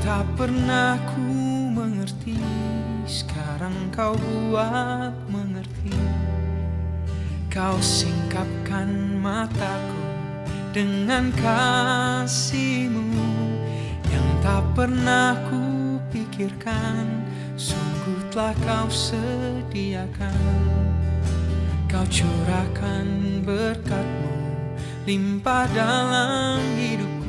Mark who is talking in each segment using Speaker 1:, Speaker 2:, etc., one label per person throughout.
Speaker 1: tak pernah ku mengerti, sekarang kau buat mengerti. Kau singkapkan mataku dengan kasih-Mu yang tak pernah ku pikirkan. Sungguh telah kau sediakan, kau curahkan berkat-Mu limpah dalam hidupku.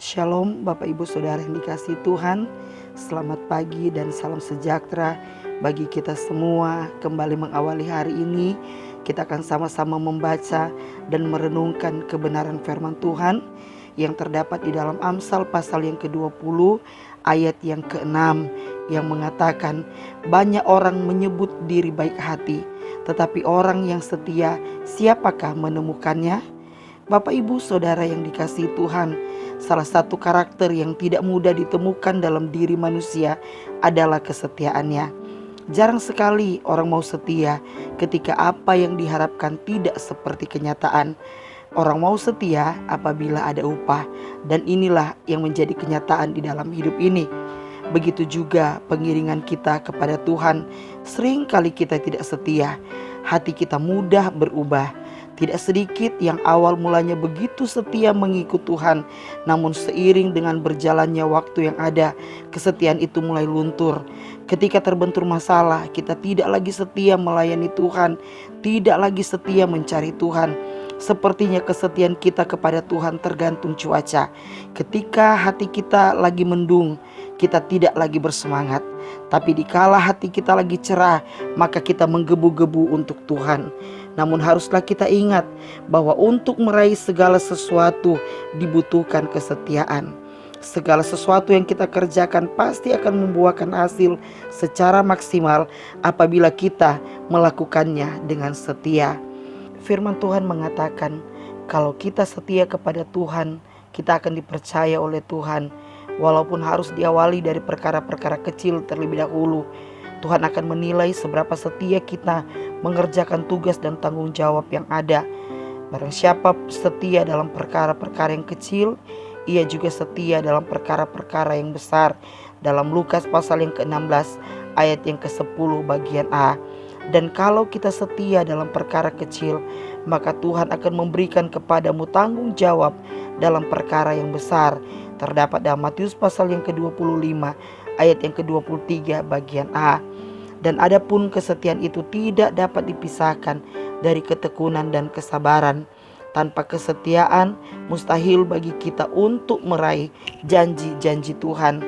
Speaker 2: Shalom Bapak Ibu Saudara yang dikasihi Tuhan. Selamat pagi dan salam sejahtera bagi kita semua. Kembali mengawali hari ini, kita akan sama-sama membaca dan merenungkan kebenaran firman Tuhan yang terdapat di dalam Amsal pasal yang ke-20 ayat yang ke-6 yang mengatakan, banyak orang menyebut diri baik hati, tetapi orang yang setia siapakah menemukannya? Bapak Ibu Saudara yang dikasihi Tuhan, salah satu karakter yang tidak mudah ditemukan dalam diri manusia adalah kesetiaannya. Jarang sekali orang mau setia ketika apa yang diharapkan tidak seperti kenyataan. Orang mau setia apabila ada upah, dan inilah yang menjadi kenyataan di dalam hidup ini. Begitu juga pengiringan kita kepada Tuhan. Sering kali kita tidak setia, hati kita mudah berubah. Tidak sedikit yang awal mulanya begitu setia mengikut Tuhan, namun seiring dengan berjalannya waktu yang ada, kesetiaan itu mulai luntur. Ketika terbentur masalah, kita tidak lagi setia melayani Tuhan, tidak lagi setia mencari Tuhan. Sepertinya kesetiaan kita kepada Tuhan tergantung cuaca. Ketika hati kita lagi mendung, kita tidak lagi bersemangat. Tapi dikala hati kita lagi cerah, maka kita menggebu-gebu untuk Tuhan. Namun haruslah kita ingat bahwa untuk meraih segala sesuatu dibutuhkan kesetiaan. Segala sesuatu yang kita kerjakan pasti akan membuahkan hasil secara maksimal apabila kita melakukannya dengan setia. Firman Tuhan mengatakan, kalau kita setia kepada Tuhan, kita akan dipercaya oleh Tuhan. Walaupun harus diawali dari perkara-perkara kecil terlebih dahulu, Tuhan akan menilai seberapa setia kita mengerjakan tugas dan tanggung jawab yang ada. Barang siapa setia dalam perkara-perkara yang kecil, ia juga setia dalam perkara-perkara yang besar. Dalam Lukas pasal yang ke-16 ayat yang ke-10 bagian A. Dan kalau kita setia dalam perkara kecil, maka Tuhan akan memberikan kepadamu tanggung jawab dalam perkara yang besar. Terdapat dalam Matius pasal yang ke-25 ayat yang ke-23 bagian A. Dan adapun kesetiaan itu tidak dapat dipisahkan dari ketekunan dan kesabaran. Tanpa kesetiaan mustahil bagi kita untuk meraih janji-janji Tuhan.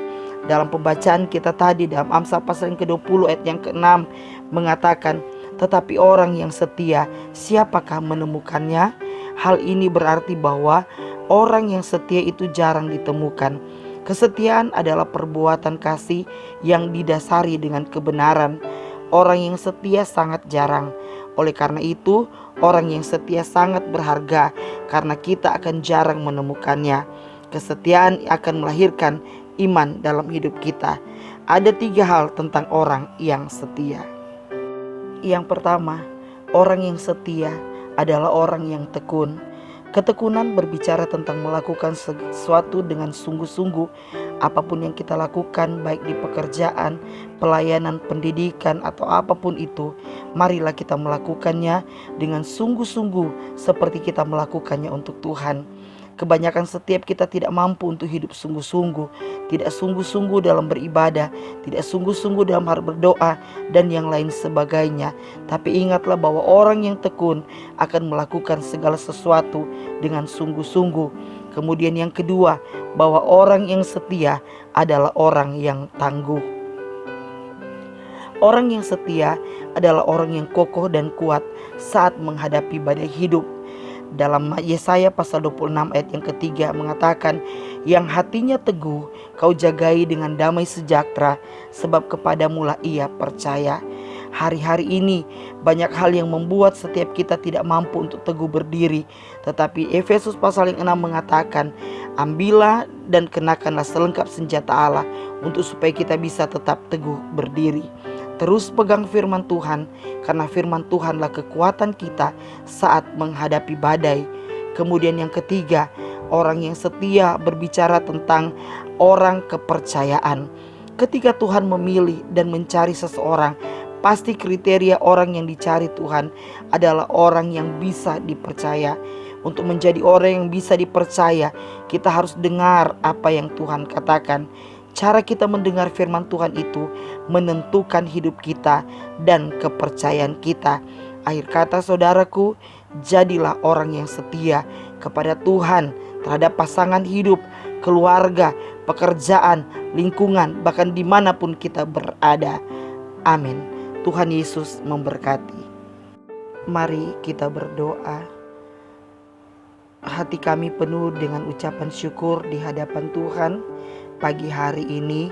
Speaker 2: Dalam pembacaan kita tadi dalam Amsal pasal yang ke-20 ayat yang ke-6 mengatakan, tetapi orang yang setia siapakah menemukannya? Hal ini berarti bahwa orang yang setia itu jarang ditemukan. Kesetiaan adalah perbuatan kasih yang didasari dengan kebenaran. Orang yang setia sangat jarang. Oleh karena itu, orang yang setia sangat berharga karena kita akan jarang menemukannya. Kesetiaan akan melahirkan iman dalam hidup kita. Ada 3 hal tentang orang yang setia. Yang pertama, orang yang setia adalah orang yang tekun. Ketekunan berbicara tentang melakukan sesuatu dengan sungguh-sungguh. Apapun yang kita lakukan, baik di pekerjaan, pelayanan, pendidikan, atau apapun itu, marilah kita melakukannya dengan sungguh-sungguh seperti kita melakukannya untuk Tuhan. Kebanyakan setiap kita tidak mampu untuk hidup sungguh-sungguh, tidak sungguh-sungguh dalam beribadah, tidak sungguh-sungguh dalam hal berdoa, dan yang lain sebagainya. Tapi ingatlah bahwa orang yang tekun akan melakukan segala sesuatu dengan sungguh-sungguh. Kemudian yang kedua, bahwa orang yang setia adalah orang yang tangguh. Orang yang setia adalah orang yang kokoh dan kuat saat menghadapi badai hidup. Dalam Yesaya pasal 26 ayat yang ketiga mengatakan, yang hatinya teguh kau jagai dengan damai sejahtera, sebab kepadamulah ia percaya. Hari-hari ini banyak hal yang membuat setiap kita tidak mampu untuk teguh berdiri. Tetapi Efesus pasal yang 6 mengatakan, ambillah dan kenakanlah selengkap senjata Allah untuk supaya kita bisa tetap teguh berdiri. Terus pegang firman Tuhan, karena firman Tuhanlah kekuatan kita saat menghadapi badai. Kemudian yang ketiga, Orang yang setia berbicara tentang orang kepercayaan. Ketika Tuhan memilih dan mencari seseorang, pasti kriteria orang yang dicari Tuhan adalah orang yang bisa dipercaya. Untuk menjadi orang yang bisa dipercaya, kita harus dengar apa yang Tuhan katakan. Cara kita mendengar firman Tuhan itu menentukan hidup kita dan kepercayaan kita. Akhir kata saudaraku, jadilah orang yang setia kepada Tuhan terhadap pasangan hidup, keluarga, pekerjaan, lingkungan, bahkan dimanapun kita berada. Amin. Tuhan Yesus memberkati. Mari kita berdoa. Hati kami penuh dengan ucapan syukur di hadapan Tuhan. Pagi hari ini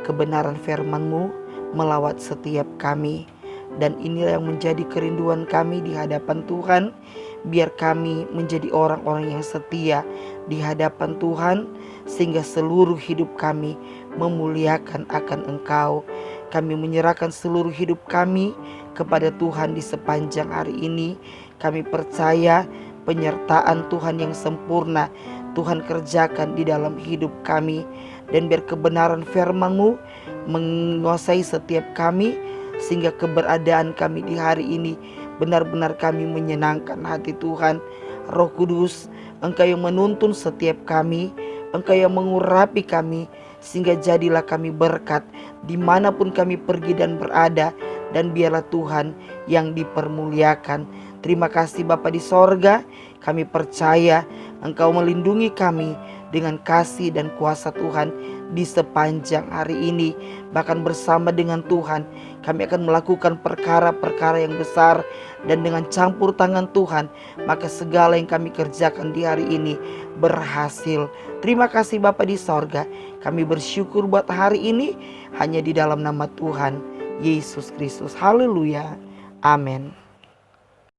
Speaker 2: kebenaran firman-Mu melawat setiap kami. Dan inilah yang menjadi kerinduan kami di hadapan Tuhan. Biar kami menjadi orang-orang yang setia di hadapan Tuhan, sehingga seluruh hidup kami memuliakan akan Engkau. Kami menyerahkan seluruh hidup kami kepada Tuhan di sepanjang hari ini. Kami percaya penyertaan Tuhan yang sempurna Tuhan kerjakan di dalam hidup kami. Dan biar kebenaran firman-Mu menguasai setiap kami, sehingga keberadaan kami di hari ini benar-benar kami menyenangkan hati Tuhan. Roh Kudus, Engkau yang menuntun setiap kami, Engkau yang mengurapi kami, sehingga jadilah kami berkat dimanapun kami pergi dan berada. Dan biarlah Tuhan yang dipermuliakan. Terima kasih Bapa di sorga, kami percaya Engkau melindungi kami dengan kasih dan kuasa Tuhan di sepanjang hari ini. Bahkan bersama dengan Tuhan kami akan melakukan perkara-perkara yang besar. Dan dengan campur tangan Tuhan, maka segala yang kami kerjakan di hari ini berhasil. Terima kasih Bapa di sorga, kami bersyukur buat hari ini hanya di dalam nama Tuhan Yesus Kristus. Haleluya. Amin.